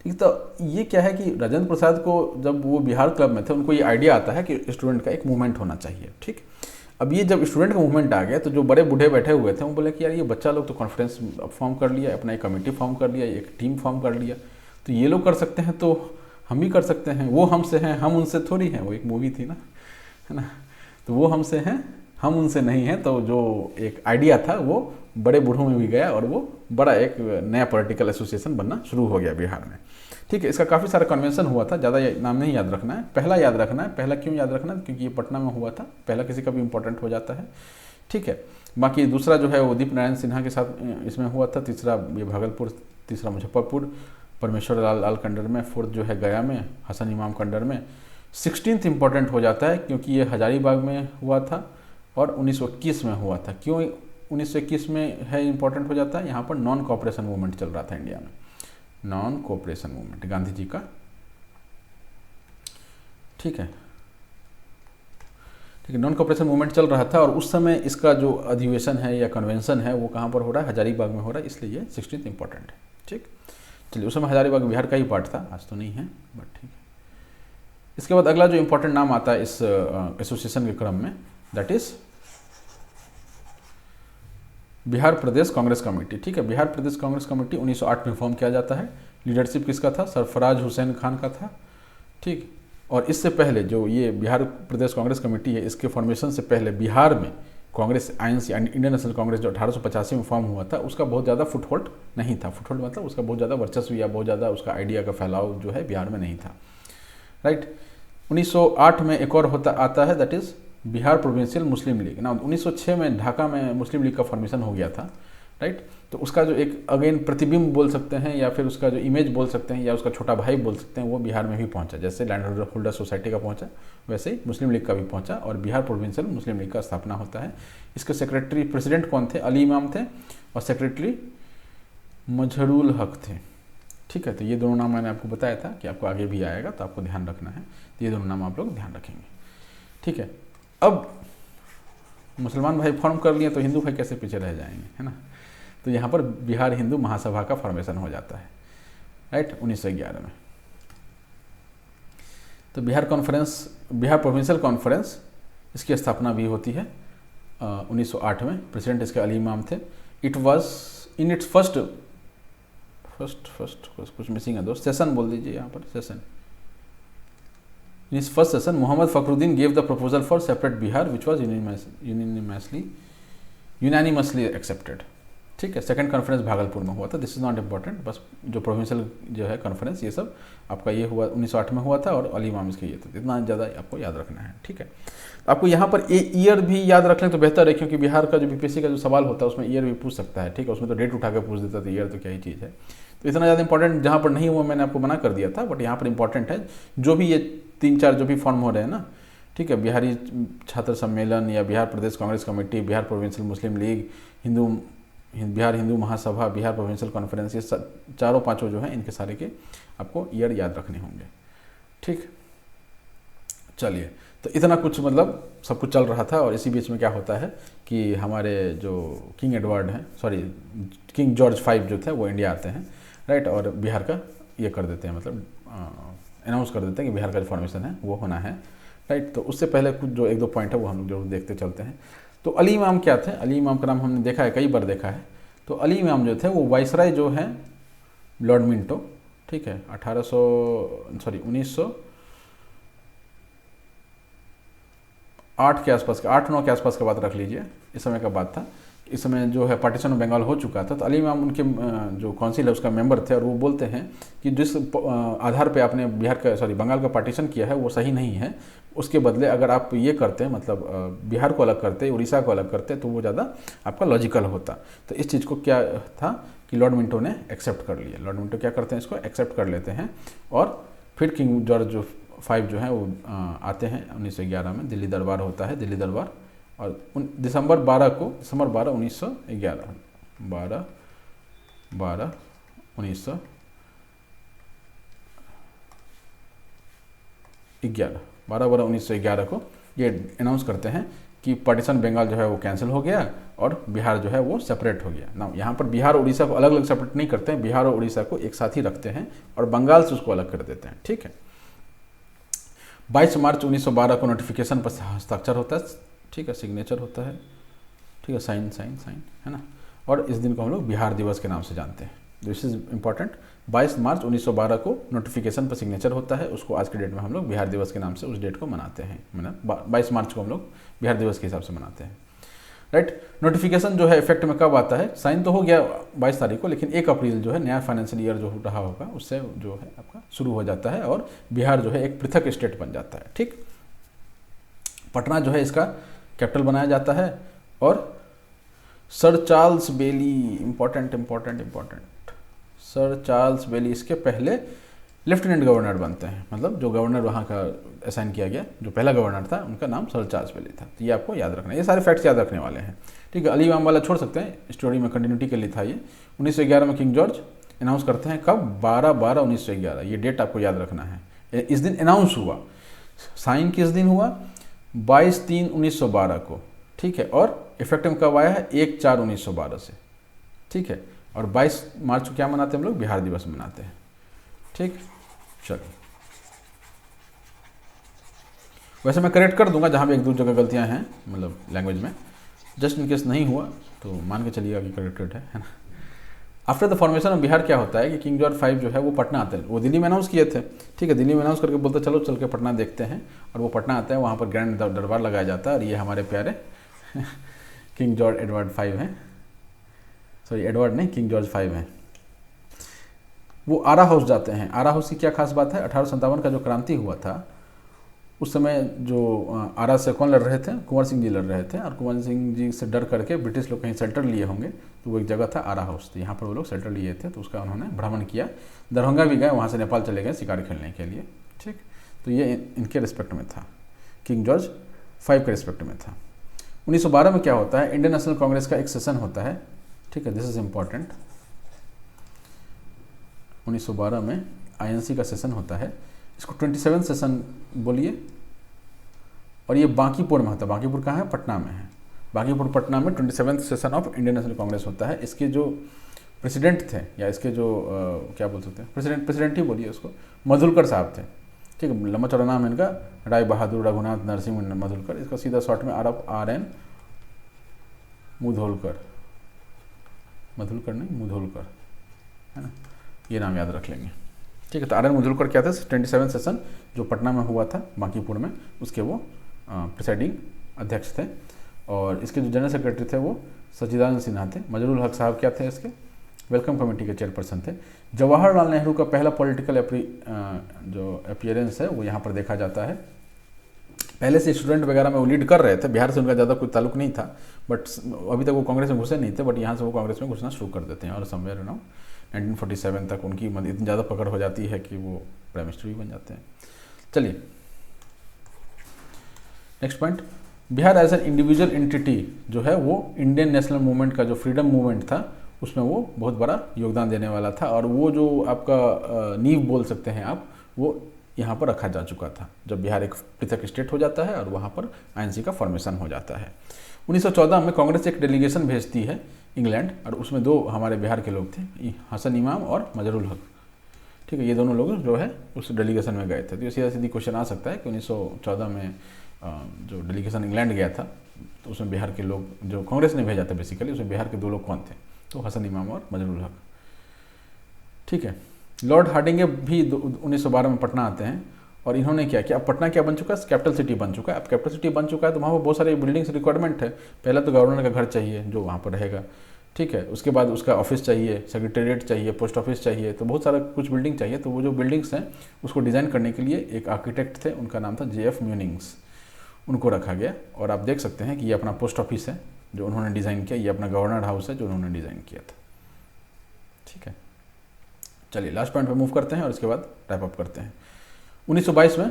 ठीक है। तो ये क्या है कि राजेंद्र प्रसाद को जब वो बिहार क्लब में थे उनको ये आइडिया आता है कि स्टूडेंट का एक मूवमेंट होना चाहिए, ठीक। अब ये जब स्टूडेंट का मूवमेंट आ गया तो जो बड़े बूढ़े बैठे हुए थे वो बोले कि यार ये बच्चा लोग तो कॉन्फ्रेंस फॉर्म कर लिया, अपना एक कमेटी फॉर्म कर लिया, एक टीम फॉर्म कर लिया, तो ये लोग कर सकते हैं तो हम भी कर सकते हैं, वो हमसे हैं हम उनसे थोड़ी हैं, वो एक मूवी थी ना, है ना, तो वो हमसे हैं हम उनसे नहीं हैं। तो जो एक आइडिया था वो बड़े बूढ़ों में भी गया और वो बड़ा एक नया पॉलिटिकल एसोसिएशन बनना शुरू हो गया बिहार में, ठीक है। इसका काफ़ी सारा कन्वेंशन हुआ था, ज़्यादा नाम नहीं याद रखना है, पहला याद रखना है। पहला क्यों याद रखना है, क्योंकि ये पटना में हुआ था, पहला किसी का भी इम्पोर्टेंट हो जाता है, ठीक है। बाकी दूसरा जो है वो उदित नारायण सिन्हा के साथ इसमें हुआ था, तीसरा ये भागलपुर, तीसरा मुजफ्फरपुर, परमेश्वर लाल कंडर में, फोर्थ जो है गया में, हसन इमाम कंडर में, 16th इम्पोर्टेंट हो जाता है क्योंकि ये हजारीबाग में हुआ था और 1921 में हुआ था। क्यों 1921 में है इम्पोर्टेंट हो जाता है, यहाँ पर नॉन कोऑपरेशन मूवमेंट चल रहा था इंडिया में, non cooperation movement Gandhi ji का, ठीक है, ठीक है, नॉन कोऑपरेशन मूवमेंट चल रहा था और उस समय इसका जो अधिवेशन है या कन्वेंशन है वो कहाँ पर हो रहा है, हजारीबाग में हो रहा है, इसलिए ये 16th इम्पोर्टेंट है, ठीक। चलिए, उस समय हजारीबाग बिहार का ही पार्ट था, आज तो नहीं है, बट ठीक है। इसके बाद अगला जो इम्पोर्टेंट नाम आता है इस एसोसिएशन के क्रम में, that is Bihar Pradesh Congress committee, ठीक है। बिहार प्रदेश कांग्रेस कमेटी 1908 में फॉर्म किया जाता है। लीडरशिप किसका था, सरफराज हुसैन खान का था, ठीक। और इससे पहले जो ये बिहार प्रदेश कांग्रेस कमेटी है, इसके फॉर्मेशन से पहले बिहार में Congress INC Indian national Congress जो 1885 में फॉर्म हुआ था उसका बहुत ज़्यादा फुटहोल्ड नहीं था। फुटहोल्ड मतलब उसका बहुत ज़्यादा वर्चस्व या बहुत ज़्यादा उसका आइडिया का फैलाव जो है बिहार में नहीं था, राइट। 1908 में एक और आता है, that is Bihar provincial Muslim league ना। 1906 में ढाका में मुस्लिम लीग का फॉर्मेशन हो गया था, राइट। तो उसका जो एक अगेन प्रतिबिंब बोल सकते हैं या फिर उसका जो इमेज बोल सकते हैं या उसका छोटा भाई बोल सकते हैं, वो बिहार में भी पहुंचा। जैसे लैंड होल्डर सोसाइटी का पहुंचा वैसे ही मुस्लिम लीग का भी पहुंचा और बिहार प्रोविंशियल मुस्लिम लीग का स्थापना होता है। इसके सेक्रेटरी प्रेसिडेंट कौन थे, अली इमाम थे और सेक्रेटरी मजहरुल हक थे, ठीक है। तो ये दोनों नाम मैंने आपको बताया था कि आपको आगे भी आएगा तो आपको ध्यान रखना है, तो ये दोनों नाम आप लोग ध्यान रखेंगे, ठीक है। अब मुसलमान भाई फॉर्म कर लिए तो हिंदू भाई कैसे पीछे रह जाएंगे, है ना। तो यहाँ पर बिहार हिंदू महासभा का फॉर्मेशन हो जाता है, राइट, 1911 में। तो बिहार प्रोविंशियल कॉन्फ्रेंस इसकी स्थापना भी होती है 1908 में। प्रेसिडेंट इसके अली इमाम थे। It was in its first कुछ मिसिंग है दोस्त, सेशन बोल दीजिए यहाँ पर, session. In his first session, Muhammad Fakhruddin gave the proposal for separate Bihar, which was unanimously accepted. ठीक है। सेकंड कॉन्फ्रेंस भागलपुर में हुआ था, दिस इज नॉट इम्पॉर्टेंट, बस जो प्रोविंशियल जो है कॉन्फ्रेंस ये सब आपका ये हुआ 1908 में हुआ था और अली इमाम इसके ये थे, इतना ज़्यादा आपको याद रखना है, ठीक है। आपको यहाँ पर ईयर भी याद रख लें तो बेहतर है, क्योंकि बिहार का जो बीपीएससी का जो सवाल होता है उसमें ईयर भी पूछ सकता है, ठीक है। उसमें तो डेट उठा कर पूछ देता था, ईयर तो क्या ही चीज़ है। तो इतना ज़्यादा इंपॉर्टेंट जहाँ पर नहीं हुआ मैंने आपको मना कर दिया था, बट यहाँ पर इंपॉर्टेंट है। जो भी ये 3-4 जो भी फॉर्म हो रहे हैं ना, ठीक है, बिहारी छात्र सम्मेलन या बिहार प्रदेश कांग्रेस कमेटी, बिहार प्रोविंशियल मुस्लिम league, Bihar Hindu Mahasabha, Bihar provincial conference, ये चारों पांचों जो हैं इनके सारे के आपको ईयर याद रखने होंगे, ठीक। चलिए, तो इतना कुछ मतलब सब कुछ चल रहा था और इसी बीच में क्या होता है कि हमारे जो किंग जॉर्ज 5 जो थे वो इंडिया आते हैं, राइट, और बिहार का ये कर देते हैं, मतलब अनाउंस कर देते हैं कि बिहार का जो फॉर्मेशन है वो होना है, राइट। तो उससे पहले कुछ जो 1-2 पॉइंट है वो हम लोग जरूर देखते चलते हैं। तो अली इमाम क्या थे, अली इमाम का नाम हमने देखा है, कई बार देखा है। तो अली इमाम जो थे वो वाइसराय जो हैं लॉर्ड मिंटो, ठीक है, 1908 के आसपास का, 8-9 के आसपास का बात रख लीजिए, इस समय का बात था। इस समय जो है पार्टीशन ऑफ बंगाल हो चुका था, तो अली इमाम उनके जो काउंसिल है उसका मेंबर थे और वो बोलते हैं कि जिस आधार पे आपने बंगाल का पार्टीशन किया है वो सही नहीं है, उसके बदले अगर आप ये करते हैं, मतलब बिहार को अलग करते, उड़ीसा को अलग करते, तो वो ज़्यादा आपका लॉजिकल होता। तो इस चीज़ को क्या था कि लॉर्ड मिंटो ने एक्सेप्ट कर लिया। लॉर्ड मिंटो क्या करते हैं, इसको एक्सेप्ट कर लेते हैं और फिर किंग जॉर्ज 5 जो है वो आते हैं 1911 में। दिल्ली दरबार होता है, दिल्ली दरबार, और दिसंबर 12 1911 12/12/1911 को ये अनाउंस करते हैं कि पार्टीशन बंगाल जो है वो कैंसिल हो गया और बिहार जो है वो सेपरेट हो गया ना। यहाँ पर बिहार और उड़ीसा को अलग अलग सेपरेट नहीं करते हैं, बिहार और उड़ीसा को एक साथ ही रखते हैं और बंगाल से उसको अलग कर देते हैं। ठीक है, 22 मार्च 1912 को नोटिफिकेशन पर हस्ताक्षर होता है। ठीक है, सिग्नेचर होता है। ठीक है, साइन है ना। और इस दिन को हम लोग बिहार दिवस के नाम से जानते हैं। This is important. 22 मार्च 1912 को नोटिफिकेशन पर सिग्नेचर होता है, उसको आज के डेट में हम लोग बिहार दिवस के नाम से उस डेट को मनाते हैं। 22 मार्च को हम लोग बिहार दिवस के हिसाब से मनाते हैं। राइट, नोटिफिकेशन जो है इफेक्ट में कब आता है, साइन तो हो गया 22 तारीख को, लेकिन 1 अप्रैल जो है नया फाइनेंशियल ईयर जो रहा होगा उससे जो है आपका शुरू हो जाता है और बिहार जो है एक पृथक स्टेट बन जाता है। ठीक, पटना जो है इसका कैपिटल बनाया जाता है और सर चार्ल्स बेली, इंपॉर्टेंट, सर चार्ल्स बेली इसके पहले लेफ्टिनेंट गवर्नर बनते हैं। मतलब जो गवर्नर वहाँ का असाइन किया गया, जो पहला गवर्नर था, उनका नाम सर चार्ल्स बेली था। तो ये आपको याद रखना है, ये सारे फैक्ट्स याद रखने वाले हैं। ठीक है, अली इमाम वाला छोड़ सकते हैं, स्टोरी में कंटिन्यूटी के लिए था ये। 1911 में किंग जॉर्ज अनाउंस करते हैं, कब, 12/12/1911। ये डेट आपको याद रखना है। इस दिन अनाउंस हुआ, साइन किस दिन हुआ, 22/3/1912 को। ठीक है, और इफेक्ट में कब आया है, 1/4/1912 से। ठीक है, और 22 मार्च को क्या मनाते हैं हम लोग, बिहार दिवस मनाते हैं। ठीक, चलिए, वैसे मैं करेक्ट कर दूंगा जहाँ भी 1-2 जगह गलतियाँ हैं, मतलब लैंग्वेज में, जस्ट इन केस नहीं हुआ तो मान के चलिएगा कि करेक्टेड है ना। After the formation of Bihar क्या होता है कि किंग जॉर्ज 5 जो है वो पटना आते हैं। वो दिल्ली में अनाउंस किए थे। ठीक है, दिल्ली में अनाउंस करके बोलते चलो चल के पटना देखते हैं, और वो पटना आते हैं, वहाँ पर ग्रैंड दरबार लगाया जाता है। और ये हमारे प्यारे किंग जॉर्ज एडवर्ड 5 हैं, सॉरी एडवर्ड नहीं, किंग जॉर्ज 5 हैं। वो आरा हाउस जाते हैं। आरा हाउस की क्या खास बात है, 1857 का जो क्रांति हुआ था उस समय जो आरा से कौन लड़ रहे थे, कुंवर सिंह जी लड़ रहे थे, और कुंवर सिंह जी से डर करके ब्रिटिश लोग कहीं शेल्टर लिए होंगे, तो वो एक जगह था आरा हाउस, तो यहाँ पर वो लोग शेल्टर लिए थे, तो उसका उन्होंने भ्रमण किया। दरभंगा भी गए, वहाँ से नेपाल चले गए शिकार खेलने के लिए। ठीक, तो ये इनके रिस्पेक्ट में था, किंग जॉर्ज 5 के रिस्पेक्ट में था। 1912 में क्या होता है, इंडियन नेशनल कांग्रेस का एक सेशन होता है। ठीक है, दिस इज इम्पॉर्टेंट। 1912 में INC का सेशन होता है, इसको 27 सेशन बोलिए, और ये बांकीपुर में होता है। बांकीपुर कहाँ है, पटना में है। बांकीपुर पटना में 27 session of Indian national Congress होता है। इसके जो प्रेसिडेंट थे, या इसके जो क्या बोल सकते हैं, प्रेसिडेंट ही बोलिए उसको, मधुलकर साहब थे। ठीक है, लंबा चौड़ा नाम है इनका, राय बहादुर रघुनाथ नरसिंह मधुलकर। इसका सीधा शॉर्ट में RN मुधोलकर, मधुलकर नहीं मुधोलकर, है ना, ये नाम याद रख लेंगे। ठीक है, तो RN मुधोलकर क्या थे, 27 सेशन जो पटना में हुआ था बांकीपुर में, उसके वो प्रिसाइडिंग अध्यक्ष थे। और इसके जो जनरल सेक्रेटरी थे वो सच्चिदानंद सिन्हा थे। मजरूल हक साहब क्या थे, इसके वेलकम कमेटी के चेयरपर्सन थे। जवाहरलाल नेहरू का पहला पॉलिटिकल जो अपीयरेंस है वो यहाँ पर देखा जाता है। पहले से स्टूडेंट वगैरह में वो लीड कर रहे थे, बिहार से उनका ज़्यादा कोई ताल्लुक नहीं था, बट अभी तक वो कांग्रेस में घुसे नहीं थे, बट यहाँ से वो कांग्रेस में घुसना शुरू कर देते हैं। और समवेयर 1947 तक उनकी इतनी ज़्यादा पकड़ हो जाती है कि वो प्राइम मिनिस्टर भी बन जाते हैं। चलिए next point, Bihar as an individual entity जो है वो इंडियन नेशनल मूवमेंट का जो फ्रीडम मूवमेंट था उसमें वो बहुत बड़ा योगदान देने वाला था। और वो जो आपका नींव बोल सकते हैं आप, वो यहाँ पर रखा जा चुका था जब बिहार एक पृथक स्टेट हो जाता है और वहाँ पर INC का फॉर्मेशन हो जाता है। 1914 में कांग्रेस एक डेलीगेशन भेजती है इंग्लैंड, और उसमें 2 हमारे बिहार के लोग थे, हसन इमाम और मजरूल हक। ठीक है, ये दोनों लोग जो है उस डेलीगेशन में गए थे। तो ये सीधा सीधी क्वेश्चन आ सकता है कि 1914 में जो डेलीगेशन इंग्लैंड गया था तो उसमें बिहार के लोग, जो कांग्रेस ने भेजा था बेसिकली, उसमें बिहार के 2 लोग कौन थे, तो हसन इमाम और मजरूल हक। ठीक है, लॉर्ड हार्डिंगे भी 1912 में पटना आते हैं, और इन्होंने क्या किया, अब पटना क्या बन चुका है, कैपिटल सिटी बन चुका है। अब कैपिटल सिटी बन चुका है तो वहाँ पर बहुत सारे बिल्डिंग्स रिक्वायरमेंट है। पहला तो गवर्नर का घर चाहिए जो वहाँ पर रहेगा, ठीक है। उसके बाद उसका ऑफिस चाहिए, सेक्रेटेरिएट चाहिए, पोस्ट ऑफिस चाहिए, तो बहुत सारा कुछ बिल्डिंग चाहिए। तो वो जो बिल्डिंग्स हैं उसको डिज़ाइन करने के लिए एक आर्किटेक्ट थे, उनका नाम था JF म्यूनिंग्स, उनको रखा गया। और आप देख सकते हैं कि ये अपना पोस्ट ऑफिस है जो उन्होंने डिज़ाइन किया, ये अपना गवर्नर हाउस है जो उन्होंने डिज़ाइन किया था। ठीक है, चलिए लास्ट पॉइंट पे मूव करते हैं और इसके बाद रैप अप करते हैं। 1922 में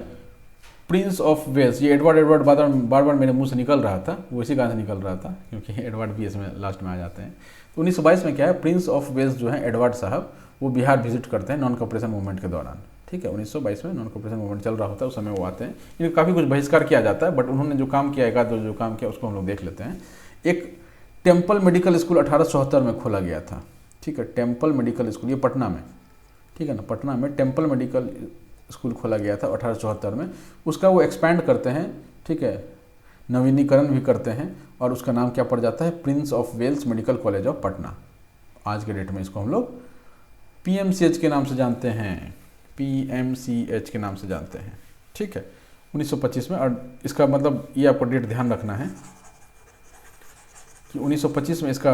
प्रिंस ऑफ वेल्स, ये एडवर्ड बार बार मेरे मुंह से निकल रहा था, वो इसी कारण से निकल रहा था क्योंकि एडवर्ड भी इसमें लास्ट में आ जाते हैं। तो 1922 में क्या है, प्रिंस ऑफ वेल्स जो है एडवर्ड साहब, वो बिहार विजिट करते हैं नॉन कॉपरेशन मूवमेंट के दौरान। ठीक है, 1922 में नॉन कॉपरेशन मूवमेंट चल रहा होता है, उस समय वो आते हैं। इनको काफ़ी कुछ बहिष्कार किया जाता है, बट उन्होंने जो काम किया, एक आध जो काम किया उसको हम लोग देख लेते हैं। एक टेम्पल मेडिकल स्कूल 1874 में खोला गया था। ठीक है, टेम्पल मेडिकल स्कूल, ये पटना में, ठीक है ना, पटना में टेम्पल मेडिकल स्कूल खोला गया था 1874 में। उसका वो एक्सपैंड करते हैं, ठीक है, नवीनीकरण भी करते हैं और उसका नाम क्या पड़ जाता है, Prince of Wales medical college of Patna. आज के डेट में इसको हम लोग PMCH के नाम से जानते हैं, PMCH के नाम से जानते हैं। ठीक है, 1925 में। और इसका मतलब ये आपको डेट ध्यान रखना है कि 1925 में इसका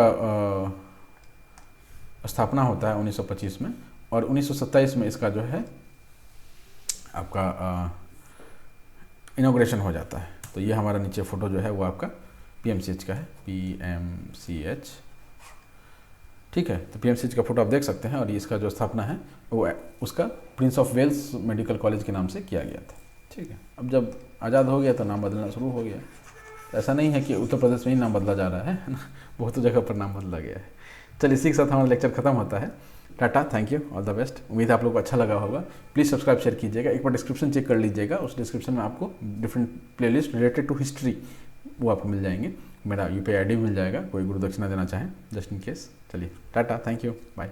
स्थापना होता है 1925 में, और 1927 में इसका जो है आपका इनॉग्रेशन हो जाता है। तो ये हमारा नीचे फोटो जो है वो आपका PMCH का है, PMCH। ठीक है, तो PMCH का फोटो आप देख सकते हैं। और इसका जो स्थापना है वो उसका Prince of Wales medical college के नाम से किया गया था। ठीक है, अब जब आज़ाद हो गया तो नाम बदलना शुरू हो गया। ऐसा नहीं है कि उत्तर प्रदेश में ही नाम बदला जा रहा है ना, बहुत जगह पर नाम बदला गया है। चलिए, इसी के साथ हमारा लेक्चर खत्म होता है। Tata, thank you, all the best. उम्मीद है आप लोग को अच्छा लगा होगा। प्लीज़ सब्सक्राइब शेयर कीजिएगा। एक बार डिस्क्रिप्शन चेक कर लीजिएगा, उस डिस्क्रिप्शन में आपको different playlist related to history वो आपको मिल जाएंगे। मेरा UPI ID मिल जाएगा, कोई गुरु दक्षिणा देना चाहें जस्ट इन केस। चलिए, टाटा, थैंक यू, बाय।